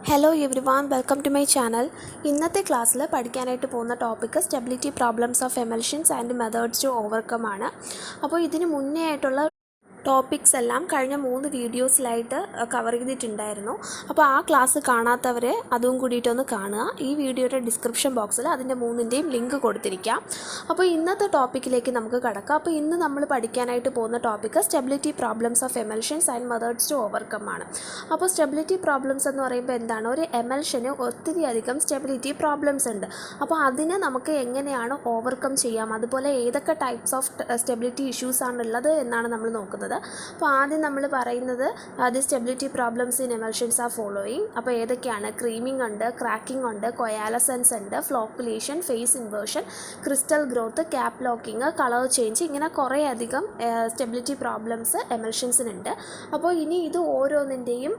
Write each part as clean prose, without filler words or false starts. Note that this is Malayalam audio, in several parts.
Hello everyone welcome to my channel. ഇന്നത്തെ ക്ലാസ്സിൽ പഠിക്കാനായിട്ട് പോകുന്ന topic stability problems of emulsions and methods to overcome ആണ്. അപ്പോൾ ഇതിന് മുന്നേ ആയിട്ടുള്ള ടോപ്പിക്സ് എല്ലാം കഴിഞ്ഞ 3 വീഡിയോസിലായിട്ട് കവർ ചെയ്തിട്ടുണ്ടായിരുന്നു. അപ്പോൾ ആ ക്ലാസ് കാണാത്തവരെ അതും കൂടിയിട്ടൊന്ന് കാണുക. ഈ വീഡിയോയുടെ ഡിസ്ക്രിപ്ഷൻ ബോക്സിൽ അതിൻ്റെ 3ൻ്റെയും ലിങ്ക് കൊടുത്തിരിക്കാം. അപ്പോൾ ഇന്നത്തെ ടോപ്പിക്കിലേക്ക് നമുക്ക് കടക്കാം. അപ്പോൾ ഇന്ന് നമ്മൾ പഠിക്കാനായിട്ട് പോകുന്ന topic stability problems of emulsions and methods to overcome ആണ്. അപ്പോൾ സ്റ്റെബിലിറ്റി പ്രോബ്ലംസ് എന്ന് പറയുമ്പോൾ എന്താണ്? ഒരു എമൽഷന് ഒത്തിരി അധികം സ്റ്റെബിലിറ്റി പ്രോബ്ലംസ് ഉണ്ട്. അപ്പോൾ അതിനെ നമുക്ക് എങ്ങനെയാണ് ഓവർകം ചെയ്യാം, അതുപോലെ ഏതൊക്കെ ടൈപ്സ് ഓഫ് സ്റ്റെബിലിറ്റി ഇഷ്യൂസ് ആണുള്ളത് എന്നാണ് നമ്മൾ നോക്കുന്നത്. അപ്പോൾ ആദ്യം നമ്മൾ പറയുന്നത് the stability problems in emulsions are following. അപ്പോൾ ഏതൊക്കെയാണ്? ക്രീമിംഗ് ഉണ്ട്, ക്രാക്കിംഗ് ഉണ്ട്, കൊയാലസൻസ് ഉണ്ട്, flocculation, phase inversion, crystal growth, cap locking, colour change, ഇങ്ങനെ കുറേ അധികം സ്റ്റെബിലിറ്റി പ്രോബ്ലംസ് എമൽഷൻസിനുണ്ട്. അപ്പോൾ ഇനി ഇത് ഓരോന്നിൻ്റെയും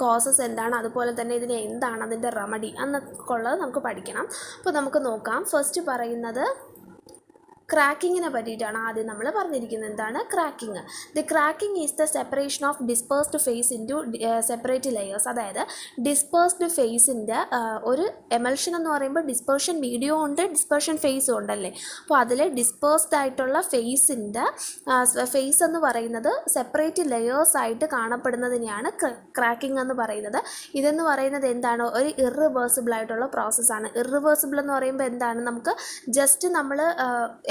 കോസസ് എന്താണ്, അതുപോലെ തന്നെ ഇതിന് എന്താണ് അതിൻ്റെ റെമഡി എന്നൊക്കെ ഉള്ളത് നമുക്ക് പഠിക്കണം. അപ്പോൾ നമുക്ക് നോക്കാം. ഫസ്റ്റ് പറയുന്നത് ക്രാക്കിങ്ങിനെ പറ്റിയിട്ടാണ് ആദ്യം നമ്മൾ പറഞ്ഞിരിക്കുന്നത്. എന്താണ് ക്രാക്കിങ്? The cracking is the separation of dispersed phase into separate layers. അതായത് ഡിസ്പേഴ്സ്ഡ് ഫേസിൻ്റെ ഒരു എമൽഷൻ എന്ന് പറയുമ്പോൾ ഡിസ്പേർഷൻ മീഡിയം ഉണ്ട്, ഡിസ്പേർഷൻ ഫേസും ഉണ്ടല്ലേ. അപ്പോൾ അതിൽ ഡിസ്പേഴ്സ്ഡ് ആയിട്ടുള്ള ഫേസിൻ്റെ ഫേസ് എന്ന് പറയുന്നത് സെപ്പറേറ്റ് ലെയേഴ്സ് ആയിട്ട് കാണപ്പെടുന്നതിനെയാണ് ക്രാക്കിംഗ് എന്ന് പറയുന്നത്. ഇതെന്ന് പറയുന്നത് എന്താണ്? ഒരു ഇറിവേഴ്സിബിൾ ആയിട്ടുള്ള പ്രോസസ്സാണ്. ഇറിവേഴ്സിബിൾ എന്ന് പറയുമ്പോൾ എന്താണ്? നമുക്ക് ജസ്റ്റ് നമ്മൾ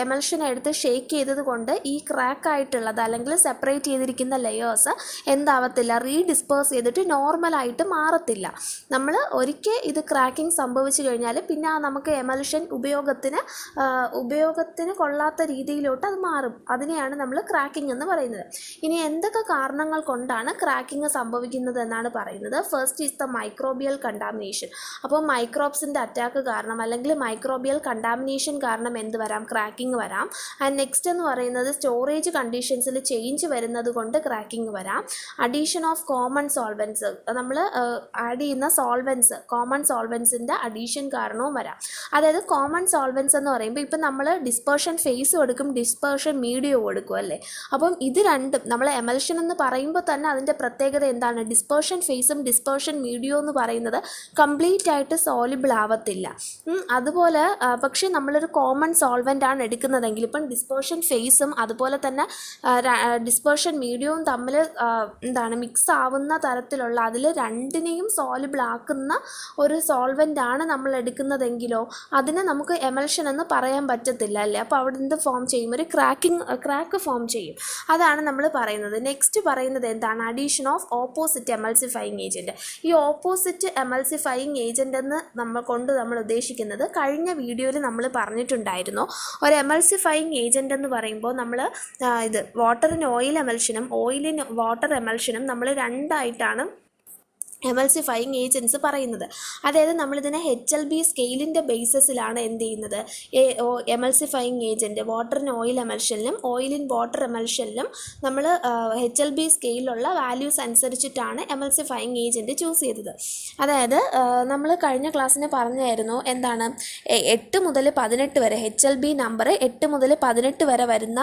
എമൽഷനെ എടുത്ത് ഷേക്ക് ചെയ്തത് കൊണ്ട് ഈ ക്രാക്ക് ആയിട്ടുള്ളത് അല്ലെങ്കിൽ സെപ്പറേറ്റ് ചെയ്തിരിക്കുന്ന ലെയേഴ്സ് എന്താവത്തില്ല, റീഡിസ്പേഴ്സ് ചെയ്തിട്ട് നോർമലായിട്ട് മാറത്തില്ല. നമ്മൾ ഒരിക്കൽ ഇത് ക്രാക്കിംഗ് സംഭവിച്ചു കഴിഞ്ഞാൽ പിന്നെ നമുക്ക് എമൽഷൻ ഉപയോഗത്തിന് കൊള്ളാത്ത രീതിയിലോട്ട് അത് മാറും. അതിനെയാണ് നമ്മൾ ക്രാക്കിംഗ് എന്ന് പറയുന്നത്. ഇനി എന്തൊക്കെ കാരണങ്ങൾ കൊണ്ടാണ് ക്രാക്കിംഗ് സംഭവിക്കുന്നത് എന്നാണ് പറയുന്നത്. First is the microbial contamination. അപ്പോൾ മൈക്രോബ്സിൻ്റെ അറ്റാക്ക് കാരണം അല്ലെങ്കിൽ മൈക്രോബിയൽ കണ്ടാമിനേഷൻ കാരണം എന്ത് വരാം? ക്രാക്കിംഗ് വരാം. ആൻഡ് നെക്സ്റ്റ് എന്ന് പറയുന്നത് സ്റ്റോറേജ് കണ്ടീഷൻസിൽ ചേഞ്ച് വരുന്നത് കൊണ്ട് ക്രാക്കിംഗ് വരാം. അഡീഷൻ ഓഫ് കോമൺ സോൾവൻസ്, നമ്മൾ ആഡ് ചെയ്യുന്ന സോൾവൻസ്, കോമൺ സോൾവൻസിൻ്റെ അഡീഷൻ കാരണവും വരാം. അതായത് കോമൺ സോൾവൻസ് എന്ന് പറയുമ്പോൾ ഇപ്പം നമ്മൾ ഡിസ്പേർഷൻ ഫേസും എടുക്കും, ഡിസ്പേർഷൻ മീഡിയവും എടുക്കും അല്ലേ. അപ്പം ഇത് രണ്ടും നമ്മൾ എമൽഷൻ എന്ന് പറയുമ്പോൾ തന്നെ അതിൻ്റെ പ്രത്യേകത എന്താണ്? ഡിസ്പേർഷൻ ഫേസും ഡിസ്പേർഷൻ മീഡിയവും എന്ന് പറയുന്നത് കംപ്ലീറ്റ് ആയിട്ട് സോലിബിൾ ആവത്തില്ല. അതുപോലെ പക്ഷേ നമ്മളൊരു കോമൺ സോൾവൻ്റ് ആണ് എടുക്കുന്നതെങ്കിൽ ഇപ്പം ഡിസ്പേർഷൻ ഫേസും അതുപോലെ തന്നെ ഡിസ്പേർഷൻ മീഡിയവും തമ്മിൽ എന്താണ് മിക്സ് ആവുന്ന തരത്തിലുള്ള അതിൽ രണ്ടിനെയും സോലിബിൾ ആക്കുന്ന ഒരു സോൾവൻ്റ് ആണ് നമ്മൾ എടുക്കുന്നതെങ്കിലോ അതിനെ നമുക്ക് എമൽഷൻ എന്ന് പറയാൻ പറ്റത്തില്ല അല്ലേ. അപ്പോൾ അവിടെ എന്ത് ഫോം ചെയ്യും? ഒരു ക്രാക്ക് ഫോം ചെയ്യും. അതാണ് നമ്മൾ പറയുന്നത്. നെക്സ്റ്റ് പറയുന്നത് എന്താണ്? Addition of opposite emulsifying agent. ഈ ഓപ്പോസിറ്റ് എമൽസിഫയിങ് ഏജൻ്റ് എന്ന് നമ്മൾ ഉദ്ദേശിക്കുന്നത് കഴിഞ്ഞ വീഡിയോയിൽ നമ്മൾ പറഞ്ഞിട്ടുണ്ടായിരുന്നു. ഒരു എമൽസിഫയിങ് ഏജൻ്റ് എന്ന് പറയുമ്പോൾ നമ്മൾ ഇത് വാട്ടർ ഇൻ ഓയിൽ എമൽഷനും ഓയിൽ ഇൻ വാട്ടർ എമൽഷനും നമ്മൾ രണ്ടായിട്ടാണ് എമൽസിഫയിങ് ഏജൻറ്റ്സ് പറയുന്നത്. അതായത് നമ്മളിതിനെ HLB സ്കെയിലിൻ്റെ ബേസിസിലാണ് എന്ത് ചെയ്യുന്നത്? Emulsifying agent water in oil എമൽഷനിലും ഓയിൽ ഇൻ വാട്ടർ എമൽഷനിലും നമ്മൾ HLB സ്കെയിലുള്ള വാല്യൂസ് അനുസരിച്ചിട്ടാണ് എമൽസിഫയിങ് ഏജൻറ്റ് ചൂസ് ചെയ്തത്. അതായത് നമ്മൾ കഴിഞ്ഞ ക്ലാസ്സിന് പറഞ്ഞായിരുന്നു എന്താണ്? 8 മുതൽ 18 വരെ HLB നമ്പർ 8 മുതൽ 18 വരെ വരുന്ന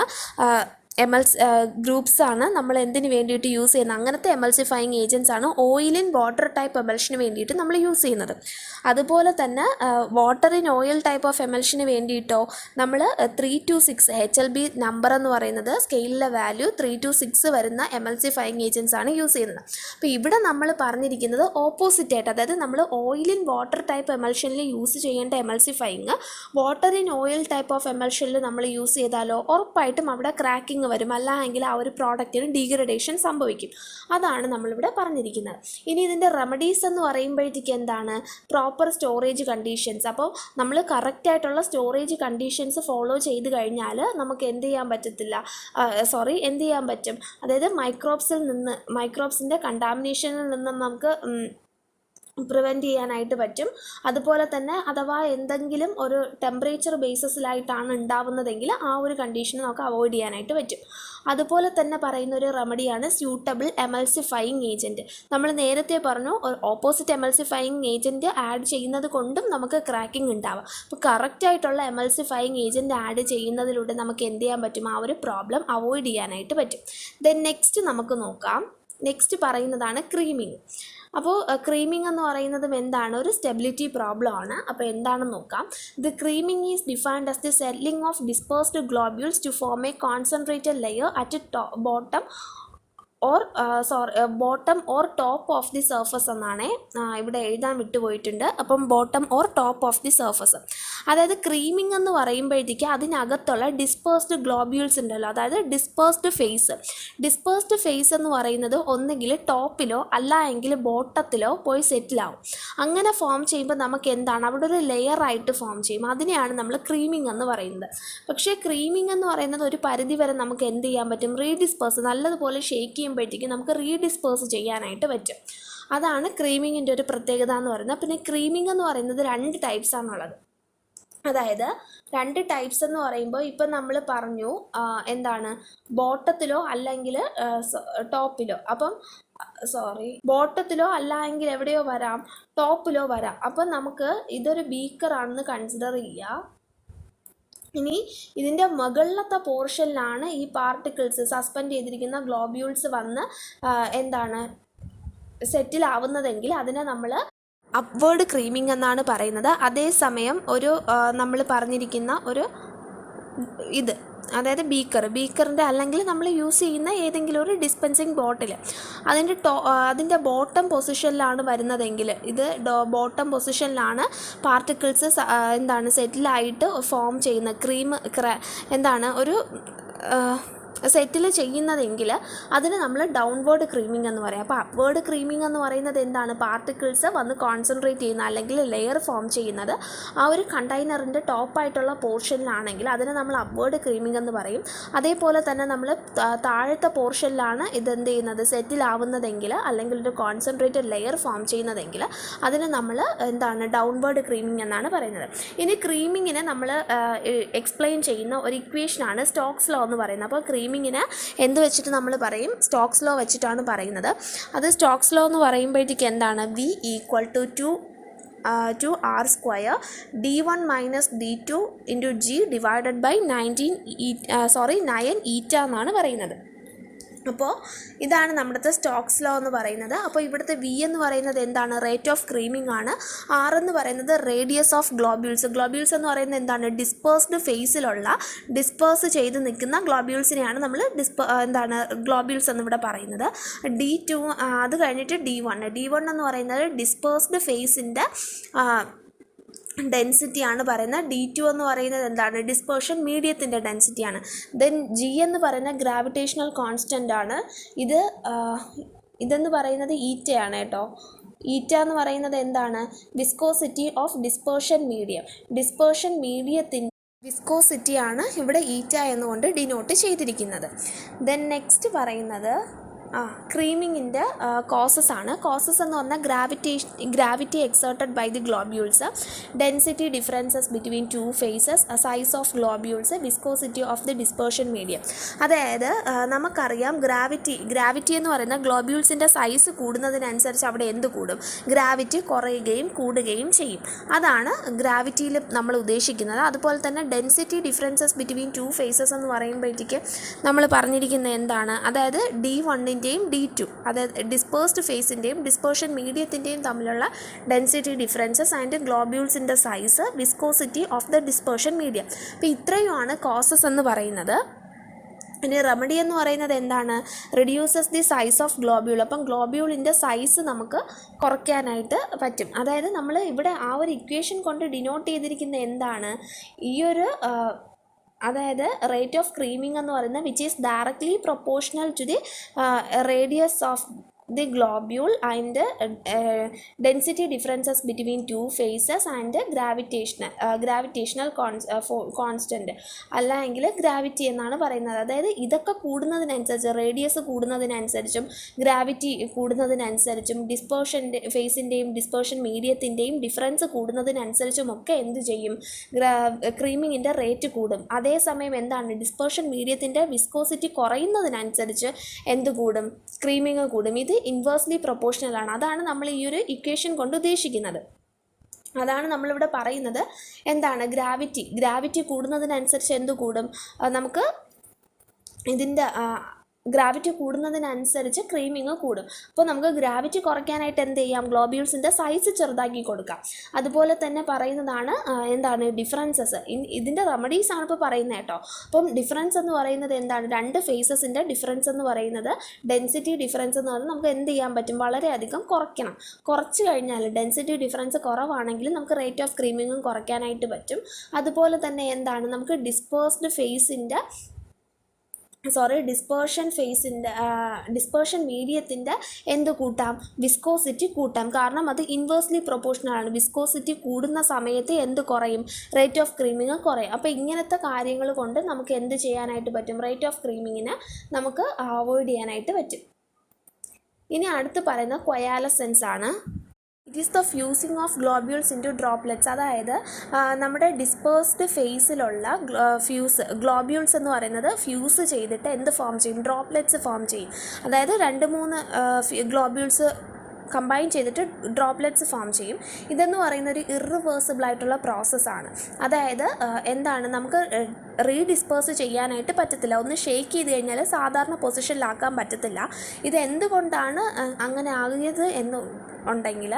ഗ്രൂപ്പ്സാണ് നമ്മൾ എന്തിനു വേണ്ടിയിട്ട് യൂസ് ചെയ്യുന്നത്? അങ്ങനത്തെ എമൽസിഫയിങ് ഏജൻറ്റ്സ് ആണ് ഓയിൽ ഇൻ വാട്ടർ ടൈപ്പ് എമൽഷന് വേണ്ടിയിട്ട് നമ്മൾ യൂസ് ചെയ്യുന്നത്. അതുപോലെ തന്നെ water in oil type of എമൽഷന് വേണ്ടിയിട്ടോ നമ്മൾ 3 to 6 HLB നമ്പർ എന്ന് പറയുന്നത് സ്കെയിലിലെ വാല്യൂ 3 to 6 വരുന്ന എമൽസിഫയിങ് ഏജൻറ്റ്സ് ആണ് യൂസ് ചെയ്യുന്നത്. അപ്പോൾ ഇവിടെ നമ്മൾ പറഞ്ഞിരിക്കുന്നത് ഓപ്പോസിറ്റ് ആയിട്ട്, അതായത് നമ്മൾ ഓയിൽ ഇൻ വാട്ടർ ടൈപ്പ് എമൽഷനിൽ യൂസ് ചെയ്യേണ്ട emulsifying water in oil type of എമൽഷനിൽ നമ്മൾ യൂസ് ചെയ്താലോ ഉറപ്പായിട്ടും അവിടെ ക്രാക്കിംഗ് വരും, അല്ല എങ്കിൽ ആ ഒരു പ്രോഡക്റ്റിന് ഡീഗ്രഡേഷൻ സംഭവിക്കും. അതാണ് നമ്മളിവിടെ പറഞ്ഞിരിക്കുന്നത്. ഇനി ഇതിൻ്റെ റെമഡീസ് എന്ന് പറയുമ്പോഴത്തേക്ക് എന്താണ്? Proper storage conditions. അപ്പോൾ നമ്മൾ കറക്റ്റായിട്ടുള്ള സ്റ്റോറേജ് കണ്ടീഷൻസ് ഫോളോ ചെയ്ത് കഴിഞ്ഞാൽ നമുക്ക് എന്ത് ചെയ്യാൻ പറ്റും? അതായത് മൈക്രോബ്സിൻ്റെ കണ്ടാമിനേഷനിൽ നിന്ന് നമുക്ക് പ്രിവെൻറ്റ് ചെയ്യാനായിട്ട് പറ്റും. അതുപോലെ തന്നെ അഥവാ എന്തെങ്കിലും ഒരു ടെമ്പറേച്ചർ ബേസിസിലായിട്ടാണ് ഉണ്ടാവുന്നതെങ്കിൽ ആ ഒരു കണ്ടീഷൻ നമുക്ക് അവോയ്ഡ് ചെയ്യാനായിട്ട് പറ്റും. അതുപോലെ തന്നെ പറയുന്ന ഒരു റെമഡിയാണ് സ്യൂട്ടബിൾ എമൽസിഫയിങ് ഏജൻറ്റ്. നമ്മൾ നേരത്തെ പറഞ്ഞു ഓപ്പോസിറ്റ് എമൽസിഫയിങ് ഏജൻറ്റ് ആഡ് ചെയ്യുന്നത് കൊണ്ടും നമുക്ക് ക്രാക്കിംഗ് ഉണ്ടാവാം. അപ്പോൾ കറക്റ്റായിട്ടുള്ള എമൽസിഫയിങ് ഏജൻറ്റ് ആഡ് ചെയ്യുന്നതിലൂടെ നമുക്ക് എന്ത് ചെയ്യാൻ പറ്റും? ആ ഒരു പ്രോബ്ലം അവോയ്ഡ് ചെയ്യാനായിട്ട് പറ്റും. ദെൻ നെക്സ്റ്റ് നമുക്ക് നോക്കാം. നെക്സ്റ്റ് പറയുന്നതാണ് ക്രീമിങ്. അപ്പോൾ ക്രീമിംഗ് എന്ന് പറയുന്നതും എന്താണ്, ഒരു സ്റ്റെബിലിറ്റി പ്രോബ്ലം ആണ്. അപ്പോൾ എന്താണെന്ന് നോക്കാം. The creaming is defined as the settling of dispersed globules to form a concentrated layer at bottom bottom or top of the surface എന്നാണ് ഇവിടെ എഴുതാൻ വിട്ടുപോയിട്ടുണ്ട്. അപ്പം bottom or top of the surface, അതായത് ക്രീമിംഗ് എന്ന് പറയുമ്പോഴത്തേക്ക് അതിനകത്തുള്ള ഡിസ്പേഴ്സ്ഡ് ഗ്ലോബ്യൂൾസ് ഉണ്ടല്ലോ, അതായത് ഡിസ്പേഴ്സ്ഡ് ഫേസ് എന്ന് പറയുന്നത് ഒന്നുകിൽ ടോപ്പിലോ അല്ല എങ്കിൽ ബോട്ടത്തിലോ പോയി സെറ്റിലാവും. അങ്ങനെ ഫോം ചെയ്യുമ്പോൾ നമുക്ക് എന്താണ്, അവിടെ ഒരു ലെയറായിട്ട് ഫോം ചെയ്യും. അതിനെയാണ് നമ്മൾ ക്രീമിംഗ് എന്ന് പറയുന്നത്. പക്ഷേ ക്രീമിംഗ് എന്ന് പറയുന്നത് ഒരു പരിധി വരെ നമുക്ക് എന്ത് ചെയ്യാൻ പറ്റും, റീഡിസ്പേഴ്സ് നല്ലതുപോലെ ഷേക്ക് ചെയ്യുമ്പോഴത്തേക്ക് നമുക്ക് റീഡിസ്പേഴ്സ് ചെയ്യാനായിട്ട് പറ്റും. അതാണ് ക്രീമിങ്ങിൻ്റെ ഒരു പ്രത്യേകത എന്ന് പറയുന്നത്. പിന്നെ ക്രീമിംഗ് എന്ന് പറയുന്നത് 2 ടൈപ്സ് ആണുള്ളത്. അതായത് 2 ടൈപ്സ് എന്ന് പറയുമ്പോൾ ഇപ്പം നമ്മൾ പറഞ്ഞു എന്താണ്, ബോട്ടത്തിലോ അല്ലെങ്കിൽ ടോപ്പിലോ. അപ്പം ബോട്ടത്തിലോ അല്ല എങ്കിൽ എവിടെയോ വരാം, ടോപ്പിലോ വരാം. അപ്പം നമുക്ക് ഇതൊരു ബീക്കറാണെന്ന് കൺസിഡർ ചെയ്യുക. ഇനി ഇതിൻ്റെ മുകളിലത്തെ പോർഷനിലാണ് ഈ പാർട്ടിക്കിൾസ് സസ്പെൻഡ് ചെയ്തിരിക്കുന്ന ഗ്ലോബ്യൂൾസ് വന്ന് എന്താണ് സെറ്റിലാവുന്നതെങ്കിൽ അതിനെ നമ്മൾ അപ്വേർഡ് ക്രീമിംഗ് എന്നാണ് പറയുന്നത്. അതേസമയം ഒരു നമ്മൾ പറഞ്ഞിരിക്കുന്ന ഒരു ഇത്, അതായത് ബീക്കറിൻ്റെ അല്ലെങ്കിൽ നമ്മൾ യൂസ് ചെയ്യുന്ന ഏതെങ്കിലും ഒരു ഡിസ്പെൻസിങ് ബോട്ടിൽ അതിൻ്റെ ബോട്ടം പൊസിഷനിലാണ് വരുന്നതെങ്കിൽ, ഇത് ബോട്ടം പൊസിഷനിലാണ് പാർട്ടിക്കിൾസ് എന്താണ് സെറ്റിലായിട്ട് ഫോം ചെയ്യുന്ന എന്താണ് ഒരു സെറ്റിൽ ചെയ്യുന്നതെങ്കിൽ അതിന് നമ്മൾ ഡൗൺവേർഡ് ക്രീമിംഗ് എന്ന് പറയാം. അപ്പോൾ അപ്വേർഡ് ക്രീമിംഗ് എന്ന് പറയുന്നത് എന്താണ്, പാർട്ടിക്കിൾസ് വന്ന് കോൺസെൻട്രേറ്റ് ചെയ്യുന്ന അല്ലെങ്കിൽ ലെയർ ഫോം ചെയ്യുന്നത് ആ ഒരു കണ്ടെയ്നറിൻ്റെ ടോപ്പായിട്ടുള്ള പോർഷനിലാണെങ്കിൽ അതിനെ നമ്മൾ അപ്വേർഡ് ക്രീമിംഗ് എന്ന് പറയും. അതേപോലെ തന്നെ നമ്മൾ താഴത്തെ പോർഷനിലാണ് ഇതെന്ത് ചെയ്യുന്നത്, സെറ്റിലാവുന്നതെങ്കിൽ അല്ലെങ്കിൽ ഒരു കോൺസെൻട്രേറ്റഡ് ലെയർ ഫോം ചെയ്യുന്നതെങ്കിൽ അതിന് നമ്മൾ എന്താണ്, ഡൗൺവേർഡ് ക്രീമിംഗ് എന്നാണ് പറയുന്നത്. ഇനി ക്രീമിങ്ങിനെ നമ്മൾ എക്സ്പ്ലെയിൻ ചെയ്യുന്ന ഒരു ഇക്വേഷനാണ് സ്റ്റോക്സ് ലോ എന്ന് പറയുന്നത്. അപ്പോൾ ക്രീമിങ്ങിന് എന്ത് വെച്ചിട്ട് നമ്മൾ പറയും, സ്റ്റോക്സ് ലോ വെച്ചിട്ടാണ് പറയുന്നത്. അത് സ്റ്റോക്സ് ലോ എന്ന് പറയുമ്പോഴത്തേക്ക് എന്താണ്, V = 2r² d1 - d2 × g divided by 9 ഈറ്റ എന്നാണ് പറയുന്നത്. അപ്പോൾ ഇതാണ് നമ്മുടെ സ്റ്റോക്സ് ലോ എന്ന് പറയുന്നത്. അപ്പോൾ ഇവിടുത്തെ V എന്ന് പറയുന്നത് എന്താണ്, റേറ്റ് ഓഫ് ക്രീമിംഗ് ആണ്. R എന്ന് പറയുന്നത് റേഡിയസ് ഓഫ് ഗ്ലോബ്യൂൾസ് എന്ന് പറയുന്നത് എന്താണ്, ഡിസ്പേഴ്സ്ഡ് ഫേസിലുള്ള ഡിസ്പേഴ്സ് ചെയ്ത് നിൽക്കുന്ന ഗ്ലോബ്യൂൾസിനെയാണ് നമ്മൾ എന്താണ് ഗ്ലോബ്യൂൾസ് എന്നിവിടെ പറയുന്നത്. D2 അത് കഴിഞ്ഞിട്ട് D1 എന്ന് പറയുന്നത് ഡിസ്പേഴ്സ്ഡ് ഫേസിൻ്റെ ഡെൻസിറ്റിയാണ് പറയുന്നത്. D2 എന്ന് പറയുന്നത് എന്താണ്, ഡിസ്പേർഷൻ മീഡിയത്തിൻ്റെ ഡെൻസിറ്റിയാണ്. ദെൻ G എന്ന് പറയുന്ന ഗ്രാവിറ്റേഷണൽ കോൺസ്റ്റൻ്റ് ആണ്. ഇതെന്ന് പറയുന്നത് ഈറ്റയാണ് കേട്ടോ. ഈറ്റ എന്ന് പറയുന്നത് എന്താണ്, വിസ്കോസിറ്റി ഓഫ് ഡിസ്പേർഷൻ മീഡിയത്തിൻ്റെ വിസ്കോസിറ്റിയാണ് ഇവിടെ ഈറ്റ എന്നുകൊണ്ട് ഡിനോട്ട് ചെയ്തിരിക്കുന്നത്. ദെൻ നെക്സ്റ്റ് പറയുന്നത് ക്രീമിങ്ങിൻ്റെ കോസസ് ആണ്. കോസസ് എന്ന് പറഞ്ഞാൽ gravity exerted by the globules, density differences between 2 phases, size of globules, viscosity of the dispersion medium. അതായത് നമുക്കറിയാം ഗ്രാവിറ്റി എന്ന് പറയുന്ന ഗ്ലോബ്യൂൾസിൻ്റെ സൈസ് കൂടുന്നതിനനുസരിച്ച് അവിടെ എന്ത് കൂടും, ഗ്രാവിറ്റി കുറയുകയും കൂടുകയും ചെയ്യും. അതാണ് ഗ്രാവിറ്റിയിൽ നമ്മൾ ഉദ്ദേശിക്കുന്നത്. അതുപോലെ തന്നെ ഡെൻസിറ്റി ഡിഫറൻസസ് ബിറ്റ്വീൻ 2 ഫേസസ് എന്ന് പറയുമ്പോഴത്തേക്ക് നമ്മൾ പറഞ്ഞിരിക്കുന്നത് എന്താണ്, അതായത് D1 D2, അതായത് ഡിസ്പേഴ്സ്ഡ് ഫേസിൻ്റെയും ഡിസ്പേർഷൻ മീഡിയത്തിൻ്റെയും തമ്മിലുള്ള ഡെൻസിറ്റി ഡിഫറൻസസ് ആൻഡ് ഗ്ലോബ്യൂൾസിൻ്റെ size, viscosity of the dispersion medium. അപ്പോൾ ഇത്രയുമാണ് കോസസ് എന്ന് പറയുന്നത്. ഇനി റെമഡി എന്ന് പറയുന്നത് എന്താണ്, reduces the size of globule. അപ്പം ഗ്ലോബ്യൂളിൻ്റെ സൈസ് നമുക്ക് കുറയ്ക്കാനായിട്ട് പറ്റും. അതായത് നമ്മൾ ഇവിടെ ആ ഒരു ഇക്വേഷൻ കൊണ്ട് ഡിനോട്ട് ചെയ്തിരിക്കുന്ന എന്താണ്, ഈ ഒരു അതായത് റേറ്റ് ഓഫ് ക്രീമിംഗ് എന്ന് പറയുന്നത് which is directly proportional to the radius of the globule and density differences between 2 phases and gravitational constant അല്ലെങ്കിൽ ഗ്രാവിറ്റി എന്നാണ് പറയുന്നത്. അതായത് ഇതൊക്കെ കൂടുന്നതിനനുസരിച്ച്, റേഡിയസ് കൂടുന്നതിനനുസരിച്ചും ഗ്രാവിറ്റി കൂടുന്നതിനനുസരിച്ചും ഡിസ്പേർഷൻ്റെ ഫേസിൻ്റെയും ഡിസ്പേർഷൻ മീഡിയത്തിൻ്റെയും ഡിഫറൻസ് കൂടുന്നതിനനുസരിച്ചും ഒക്കെ എന്ത് ചെയ്യും, ക്രീമിങ്ങിൻ്റെ റേറ്റ് കൂടും. അതേസമയം എന്താണ്, ഡിസ്പേർഷൻ മീഡിയത്തിൻ്റെ വിസ്കോസിറ്റി കുറയുന്നതിനനുസരിച്ച് എന്ത് കൂടും, ക്രീമിങ് കൂടും. ഇത് ഇൻവേഴ്സ്ലി പ്രൊപ്പോർഷണൽ ആണ്. അതാണ് നമ്മൾ ഈ ഒരു ഇക്വേഷൻ കൊണ്ട് ഉദ്ദേശിക്കുന്നത്. അതാണ് നമ്മളിവിടെ പറയുന്നത് എന്താണ്, ഗ്രാവിറ്റി കൂടുന്നതിനനുസരിച്ച് എന്ത് കൂടും, നമുക്ക് ഇതിൻ്റെ ഗ്രാവിറ്റി കൂടുന്നതിനനുസരിച്ച് ക്രീമിങ് കൂടും. അപ്പോൾ നമുക്ക് ഗ്രാവിറ്റി കുറയ്ക്കാനായിട്ട് എന്ത് ചെയ്യാം, ഗ്ലോബ്യൂൾസിൻ്റെ സൈസ് ചെറുതാക്കി കൊടുക്കാം. അതുപോലെ തന്നെ പറയുന്നതാണ് എന്താണ് ഡിഫറൻസസ്. ഇതിൻ്റെ റെമഡീസ് ആണ് ഇപ്പോൾ പറയുന്നത് കേട്ടോ. അപ്പം ഡിഫറൻസ് എന്ന് പറയുന്നത് എന്താണ്, രണ്ട് ഫേസസിൻ്റെ ഡിഫറൻസ് എന്ന് പറയുന്നത് ഡെൻസിറ്റി ഡിഫറൻസ് എന്ന് പറയുന്നത് നമുക്ക് എന്ത് ചെയ്യാൻ പറ്റും, വളരെയധികം കുറയ്ക്കണം. കുറച്ച് കഴിഞ്ഞാൽ ഡെൻസിറ്റി ഡിഫറൻസ് കുറവാണെങ്കിൽ നമുക്ക് റേറ്റ് ഓഫ് ക്രീമിങ്ങും കുറയ്ക്കാനായിട്ട് പറ്റും. അതുപോലെ തന്നെ എന്താണ്, നമുക്ക് ഡിസ്പേർഷൻ മീഡിയത്തിൻ്റെ എന്ത് കൂട്ടാം, വിസ്കോസിറ്റി കൂട്ടാം. കാരണം അത് ഇൻവേഴ്സ്ലി പ്രൊപ്പോർഷണൽ ആണ്. വിസ്കോസിറ്റി കൂടുന്ന സമയത്ത് എന്ത് കുറയും, റേറ്റ് ഓഫ് ക്രീമിങ് കുറയും. അപ്പോൾ ഇങ്ങനത്തെ കാര്യങ്ങൾ കൊണ്ട് നമുക്ക് എന്ത് ചെയ്യാനായിട്ട് പറ്റും, റേറ്റ് ഓഫ് ക്രീമിങ്ങിനെ നമുക്ക് അവോയ്ഡ് ചെയ്യാനായിട്ട് പറ്റും. ഇനി അടുത്ത് പറയുന്ന കൊയാലസെൻസ് ആണ്. It is the fusing of globules into droplets. അതായത് നമ്മുടെ ഡിസ്പേഴ്സ്ഡ് ഫേസിലുള്ള ഗ്ലോബ്യൂൾസ് എന്ന് പറയുന്നത് ഫ്യൂസ് ചെയ്തിട്ട് എന്ത് ഫോം ചെയ്യും, ഡ്രോപ്ലെറ്റ്സ് ഫോം ചെയ്യും. അതായത് 2-3 ഗ്ലോബ്യൂൾസ് കമ്പൈൻ ചെയ്തിട്ട് ഡ്രോപ്ലെറ്റ്സ് ഫോം ചെയ്യും. ഇതെന്ന് പറയുന്ന ഒരു ഇറിവേഴ്സിബിൾ ആയിട്ടുള്ള പ്രോസസ്സാണ്. അതായത് എന്താണ്, നമുക്ക് റീഡിസ്പേഴ്സ് ചെയ്യാനായിട്ട് പറ്റത്തില്ല. ഒന്ന് ഷെയ്ക്ക് ചെയ്ത് കഴിഞ്ഞാൽ സാധാരണ പൊസിഷനിലാക്കാൻ പറ്റത്തില്ല. ഇത് എന്തുകൊണ്ടാണ് അങ്ങനെ ആകിയത് എന്ന് ഉണ്ടെങ്കിൽ,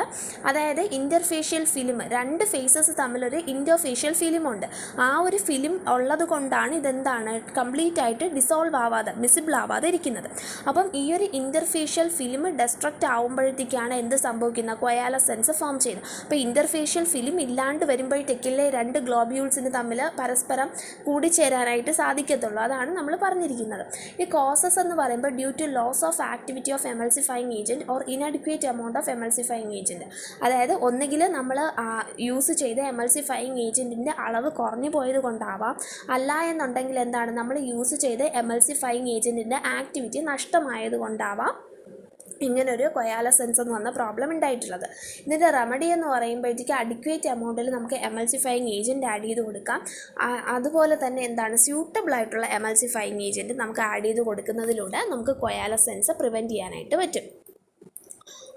അതായത് ഇൻ്റർഫേഷ്യൽ ഫിലിം, രണ്ട് ഫേസസ് തമ്മിലൊരു ഇൻ്റർഫേഷ്യൽ ഫിലിമുണ്ട്. ആ ഒരു ഫിലിം ഉള്ളത് കൊണ്ടാണ് ഇതെന്താണ് കംപ്ലീറ്റ് ആയിട്ട് ഡിസോൾവ് ആവാതെ, വിസിബിൾ ആവാതെ ഇരിക്കുന്നത്. അപ്പം ഈ ഒരു ഇൻ്റർഫേഷ്യൽ ഫിലിം ഡെസ്ട്രക്റ്റ് ആവുമ്പോഴത്തേക്കാണ് എന്ത് സംഭവിക്കുന്നത്, കൊയാലസെൻസ് ഫോം ചെയ്യുന്നത്. അപ്പോൾ ഇൻ്റർഫേഷ്യൽ ഫിലിം ഇല്ലാണ്ട് വരുമ്പോഴത്തേക്കല്ലേ രണ്ട് ഗ്ലോബ്യൂൾസിന് തമ്മിൽ പരസ്പരം കൂടിച്ചേരാനായിട്ട് സാധിക്കത്തുള്ളൂ. അതാണ് നമ്മൾ പറഞ്ഞിരിക്കുന്നത്. ഈ കോസസ് എന്ന് പറയുമ്പോൾ due to loss of activity of emulsifying agent or inadequate amount of emulsifying agent. അതായത് ഒന്നുകിൽ നമ്മൾ യൂസ് ചെയ്ത എമൾസിഫൈങ് ഏജൻറ്റിൻ്റെ അളവ് കുറഞ്ഞു പോയത് കൊണ്ടാവാം, അല്ല എന്നുണ്ടെങ്കിൽ എന്താണ്, നമ്മൾ യൂസ് ചെയ്ത എമൾസിഫൈങ് ഏജൻറ്റിൻ്റെ ആക്ടിവിറ്റി നഷ്ടമായത് കൊണ്ടാവാം ഇങ്ങനൊരു കൊയാലസെൻസ് എന്ന് പറഞ്ഞ പ്രോബ്ലം ഉണ്ടായിട്ടുള്ളത്. ഇതിൻ്റെ റെമഡി എന്ന് പറയുമ്പോഴത്തേക്ക് അഡിക്വേറ്റ് എമൗണ്ടിൽ നമുക്ക് എമൾസിഫൈങ് ഏജൻറ്റ് ആഡ് ചെയ്ത് കൊടുക്കാം. അതുപോലെ തന്നെ എന്താണ്, സ്യൂട്ടബിൾ ആയിട്ടുള്ള എമൾസിഫൈങ് ഏജൻറ്റ് നമുക്ക് ആഡ് ചെയ്ത് കൊടുക്കുന്നതിലൂടെ നമുക്ക് കൊയാലസെൻസ് പ്രിവെൻറ്റ് ചെയ്യാനായിട്ട് പറ്റും.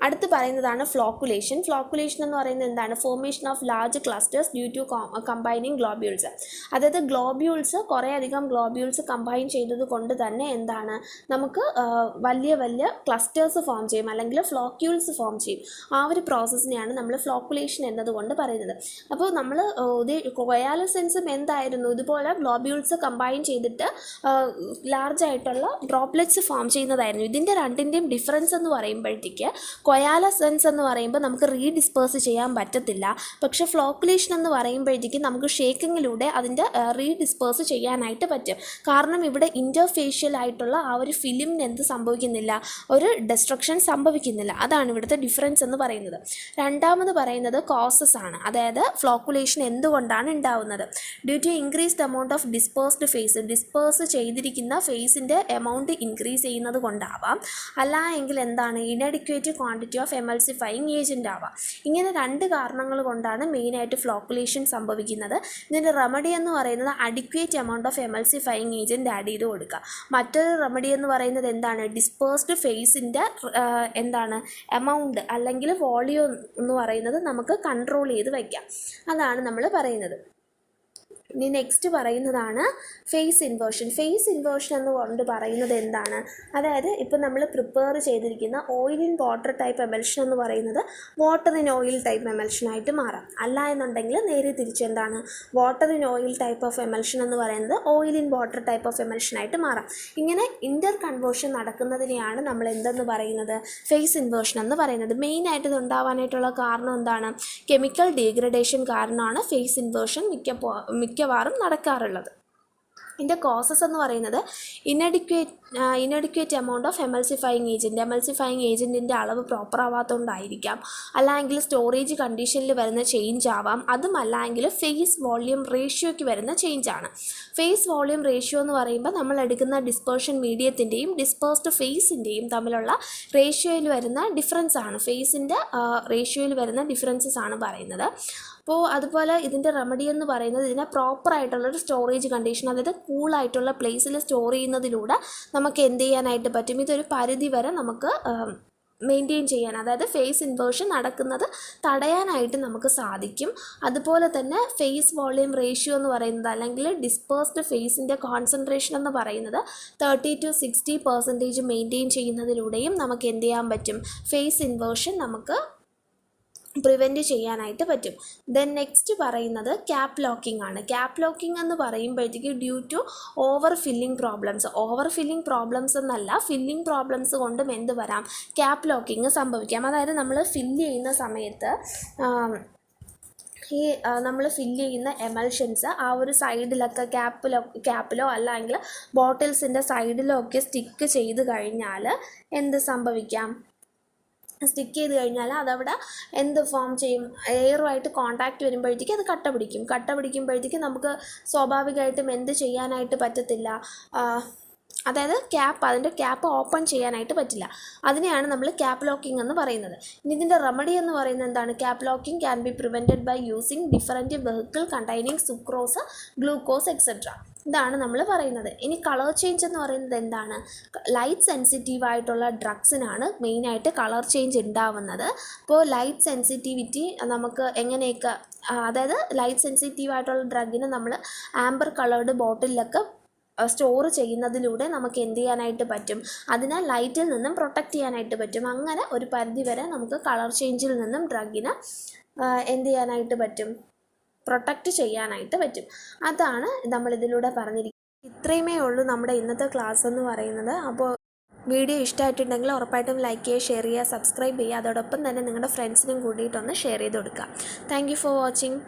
അടുത്ത് പറയുന്നതാണ് ഫ്ലോക്കുലേഷൻ. ഫ്ലോക്കുലേഷൻ എന്ന് പറയുന്നത് എന്താണ്, formation of large clusters due to combining globules. അതായത് ഗ്ലോബ്യൂൾസ് കുറേയധികം ഗ്ലോബ്യൂൾസ് കമ്പൈൻ ചെയ്തത് കൊണ്ട് തന്നെ എന്താണ്, നമുക്ക് വലിയ വലിയ ക്ലസ്റ്റേഴ്സ് ഫോം ചെയ്യും, അല്ലെങ്കിൽ ഫ്ലോക്യൂൾസ് ഫോം ചെയ്യും. ആ ഒരു പ്രോസസ്സിനെയാണ് നമ്മൾ ഫ്ലോക്കുലേഷൻ എന്നതുകൊണ്ട് പറയുന്നത്. അപ്പോൾ നമ്മൾ കൊയാലസെൻസും എന്തായിരുന്നു, ഇതുപോലെ ഗ്ലോബ്യൂൾസ് കമ്പൈൻ ചെയ്തിട്ട് ലാർജായിട്ടുള്ള ഡ്രോപ്ലെറ്റ്സ് ഫോം ചെയ്യുന്നതായിരുന്നു. ഇതിൻ്റെ രണ്ടിൻ്റെയും ഡിഫറൻസ് എന്ന് പറയുമ്പോഴത്തേക്ക് കൊയാലസെൻസ് എന്ന് പറയുമ്പോൾ നമുക്ക് റീഡിസ്പേഴ്സ് ചെയ്യാൻ പറ്റത്തില്ല. പക്ഷേ ഫ്ലോക്കുലേഷൻ എന്ന് പറയുമ്പോഴത്തേക്കും നമുക്ക് ഷേക്കിങ്ങിലൂടെ അതിൻ്റെ റീഡിസ്പേഴ്സ് ചെയ്യാനായിട്ട് പറ്റും. കാരണം ഇവിടെ ഇൻ്റർഫേഷ്യൽ ആയിട്ടുള്ള ആ ഒരു ഫിലിമിന് എന്ത് സംഭവിക്കുന്നില്ല, ഒരു ഡെസ്ട്രക്ഷൻ സംഭവിക്കുന്നില്ല. അതാണ് ഇവിടുത്തെ ഡിഫറൻസ് എന്ന് പറയുന്നത്. രണ്ടാമത് പറയുന്നത് കോസസ് ആണ്. അതായത് ഫ്ലോക്കുലേഷൻ എന്തുകൊണ്ടാണ് ഉണ്ടാവുന്നത്, due to increased amount of dispersed phase, disperse ചെയ്തിരിക്കുന്ന ഫേസിൻ്റെ എമൗണ്ട് ഇൻക്രീസ് ചെയ്യുന്നത് കൊണ്ടാവാം, അല്ല എങ്കിൽ എന്താണ്, inadequate quantity of emulsifying agent ആവാം. ഇങ്ങനെ രണ്ട് കാരണങ്ങൾ കൊണ്ടാണ് മെയിനായിട്ട് ഫ്ലോക്കുലേഷൻ സംഭവിക്കുന്നത്. ഇതിൻ്റെ റെമഡി എന്ന് പറയുന്നത് adequate amount of emulsifying agent add ചെയ്ത് കൊടുക്കുക. മറ്റൊരു റെമഡി എന്ന് പറയുന്നത് എന്താണ്, ഡിസ്പേഴ്സ്ഡ് ഫേസിൻ്റെ എന്താണ് എമൗണ്ട് അല്ലെങ്കിൽ വോളിയം എന്ന് പറയുന്നത് നമുക്ക് കൺട്രോൾ ചെയ്ത് വയ്ക്കാം. അതാണ് നമ്മൾ പറയുന്നത്. ഇനി നെക്സ്റ്റ് പറയുന്നതാണ് ഫേസ് ഇൻവേർഷൻ. ഫേസ് ഇൻവേർഷൻ എന്ന് കൊണ്ട് പറയുന്നത് എന്താണ്, അതായത് ഇപ്പോൾ നമ്മൾ പ്രിപ്പയർ ചെയ്തിരിക്കുന്ന oil in water type emulsion എന്ന് പറയുന്നത് വാട്ടർ ഇൻ ഓയിൽ ടൈപ്പ് എമൽഷനായിട്ട് മാറാം. അല്ല എന്നുണ്ടെങ്കിൽ നേരെ തിരിച്ചെന്താണ്, water in oil type of emulsion എന്ന് പറയുന്നത് oil in water type of എമൽഷനായിട്ട് മാറാം. ഇങ്ങനെ ഇൻ്റർ കൺവേർഷൻ നടക്കുന്നതിനെയാണ് നമ്മൾ എന്തെന്ന് പറയുന്നത്, ഫേസ് ഇൻവേർഷൻ എന്ന് പറയുന്നത്. മെയിനായിട്ട് ഇത് ഉണ്ടാവാനായിട്ടുള്ള കാരണം എന്താണ്, കെമിക്കൽ ഡീഗ്രഡേഷൻ കാരണമാണ് ഫേസ് ഇൻവേർഷൻ മിക്കവാറും നടക്കാറുള്ളത്. ഇതിൻ്റെ കോസസ് എന്ന് പറയുന്നത് ഇനഡിക്വേറ്റ് എമൗണ്ട് ഓഫ് എമൾസിഫൈങ് ഏജൻറ്റിൻ്റെ അളവ് പ്രോപ്പർ ആവാത്തതുകൊണ്ടായിരിക്കാം, അല്ലെങ്കിൽ സ്റ്റോറേജ് കണ്ടീഷനിൽ വരുന്ന ചേഞ്ച് ആവാം, അതുമല്ലെങ്കിൽ ഫേസ് വോളിയം റേഷ്യോയ്ക്ക് വരുന്ന ചേഞ്ചാണ്. ഫേസ് വോളിയം റേഷ്യോ എന്ന് പറയുമ്പോൾ നമ്മൾ എടുക്കുന്ന ഡിസ്പേർഷൻ മീഡിയത്തിൻ്റെയും ഡിസ്പേഴ്സ്ഡ് ഫേസിൻ്റെയും തമ്മിലുള്ള റേഷ്യോയിൽ വരുന്ന ഡിഫറൻസ് ആണ്, ഫേസിൻ്റെ റേഷ്യോയിൽ വരുന്ന ഡിഫറൻസസ് ആണ് പറയുന്നത്. അപ്പോൾ അതുപോലെ ഇതിൻ്റെ റെമഡി എന്ന് പറയുന്നത് ഇതിനെ പ്രോപ്പറായിട്ടുള്ളൊരു സ്റ്റോറേജ് കണ്ടീഷൻ, അതായത് കൂളായിട്ടുള്ള പ്ലേസിൽ സ്റ്റോർ ചെയ്യുന്നതിലൂടെ നമുക്ക് എന്ത് ചെയ്യാനായിട്ട് പറ്റും, ഇതൊരു പരിധി വരെ നമുക്ക് മെയിൻറ്റെയിൻ ചെയ്യാൻ, അതായത് ഫേസ് ഇൻവേർഷൻ നടക്കുന്നത് തടയാനായിട്ട് നമുക്ക് സാധിക്കും. അതുപോലെ തന്നെ ഫേസ് വോളിയം റേഷ്യോ എന്ന് പറയുന്നത്, അല്ലെങ്കിൽ ഡിസ്പേഴ്സ്ഡ് ഫേസിൻ്റെ കോൺസെൻട്രേഷൻ എന്ന് പറയുന്നത് 30 to 60% മെയിൻറ്റെയിൻ ചെയ്യുന്നതിലൂടെയും നമുക്ക് എന്ത് ചെയ്യാൻ പറ്റും, ഫേസ് ഇൻവേർഷൻ നമുക്ക് പ്രിവെൻറ്റ് ചെയ്യാനായിട്ട് പറ്റും. ദെൻ നെക്സ്റ്റ് പറയുന്നത് ക്യാപ്പ് ലോക്കിംഗ് ആണ്. ക്യാപ്പ് ലോക്കിംഗ് എന്ന് പറയുമ്പോഴത്തേക്ക് due to overfilling problems എന്നല്ല, ഫില്ലിംഗ് പ്രോബ്ലംസ് കൊണ്ടും എന്ത് വരാം, ക്യാപ്പ് ലോക്കിംഗ് സംഭവിക്കാം. അതായത് നമ്മൾ ഫില്ല് ചെയ്യുന്ന സമയത്ത് നമ്മൾ ഫില്ല് ചെയ്യുന്ന എമൽഷൻസ് ആ ഒരു സൈഡിലൊക്കെ ക്യാപ്പിലോ അല്ലെങ്കിൽ ബോട്ടിൽസിൻ്റെ സൈഡിലോ ഒക്കെ സ്റ്റിക്ക് ചെയ്ത് കഴിഞ്ഞാൽ എന്ത് സംഭവിക്കാം, സ്റ്റിക്ക് ചെയ്ത് കഴിഞ്ഞാൽ അതവിടെ എന്ത് ഫോം ചെയ്യും, എയറുമായിട്ട് കോണ്ടാക്റ്റ് വരുമ്പോഴത്തേക്ക് അത് കട്ട പിടിക്കുമ്പോഴത്തേക്ക് നമുക്ക് സ്വാഭാവികമായിട്ടും എന്ത് ചെയ്യാനായിട്ട് പറ്റത്തില്ല, അതായത് അതിൻ്റെ ക്യാപ്പ് ഓപ്പൺ ചെയ്യാനായിട്ട് പറ്റില്ല. അതിനെയാണ് നമ്മൾ ക്യാപ്പ് ലോക്കിംഗ് എന്ന് പറയുന്നത്. ഇനി ഇതിൻ്റെ റെമഡി എന്ന് പറയുന്നത് എന്താണ്, cap locking can be prevented by using different vehicle containing sucrose, glucose etcetera. ഇതാണ് നമ്മൾ പറയുന്നത്. ഇനി കളർ ചേഞ്ച് എന്ന് പറയുന്നത് എന്താണ്, ലൈറ്റ് സെൻസിറ്റീവ് ആയിട്ടുള്ള ഡ്രഗ്സിനാണ് മെയിനായിട്ട് കളർ ചേഞ്ച് ഉണ്ടാവുന്നത്. അപ്പോൾ ലൈറ്റ് സെൻസിറ്റിവിറ്റി നമുക്ക് എങ്ങനെയൊക്കെ, അതായത് ലൈറ്റ് സെൻസിറ്റീവ് ആയിട്ടുള്ള ഡ്രഗിന് നമ്മൾ ആംബർ കളേർഡ് ബോട്ടിലൊക്കെ സ്റ്റോർ ചെയ്യുന്നതിലൂടെ നമുക്ക് എന്ത് ചെയ്യാനായിട്ട് പറ്റും, അതിനെ ലൈറ്റിൽ നിന്നും പ്രൊട്ടക്റ്റ് ചെയ്യാനായിട്ട് പറ്റും. അങ്ങനെ ഒരു പരിധി വരെ നമുക്ക് കളർ ചേഞ്ചിൽ നിന്നും ഡ്രഗിനെ എന്ത് ചെയ്യാനായിട്ട് പറ്റും, പ്രൊട്ടക്റ്റ് ചെയ്യാനായിട്ട് പറ്റും. അതാണ് നമ്മളിതിലൂടെ പറഞ്ഞിരിക്കുന്നത്. ഇത്രയുമേ ഉള്ളൂ നമ്മുടെ ഇന്നത്തെ ക്ലാസ് എന്ന് പറയുന്നത്. അപ്പോൾ വീഡിയോ ഇഷ്ടമായിട്ടുണ്ടെങ്കിൽ ഉറപ്പായിട്ടും ലൈക്ക് ചെയ്യുക, ഷെയർ ചെയ്യുക, സബ്സ്ക്രൈബ് ചെയ്യുക. അതോടൊപ്പം തന്നെ നിങ്ങളുടെ ഫ്രണ്ട്സിനും കൂടിയിട്ടൊന്ന് ഷെയർ ചെയ്ത് കൊടുക്കുക. Thank you for watching.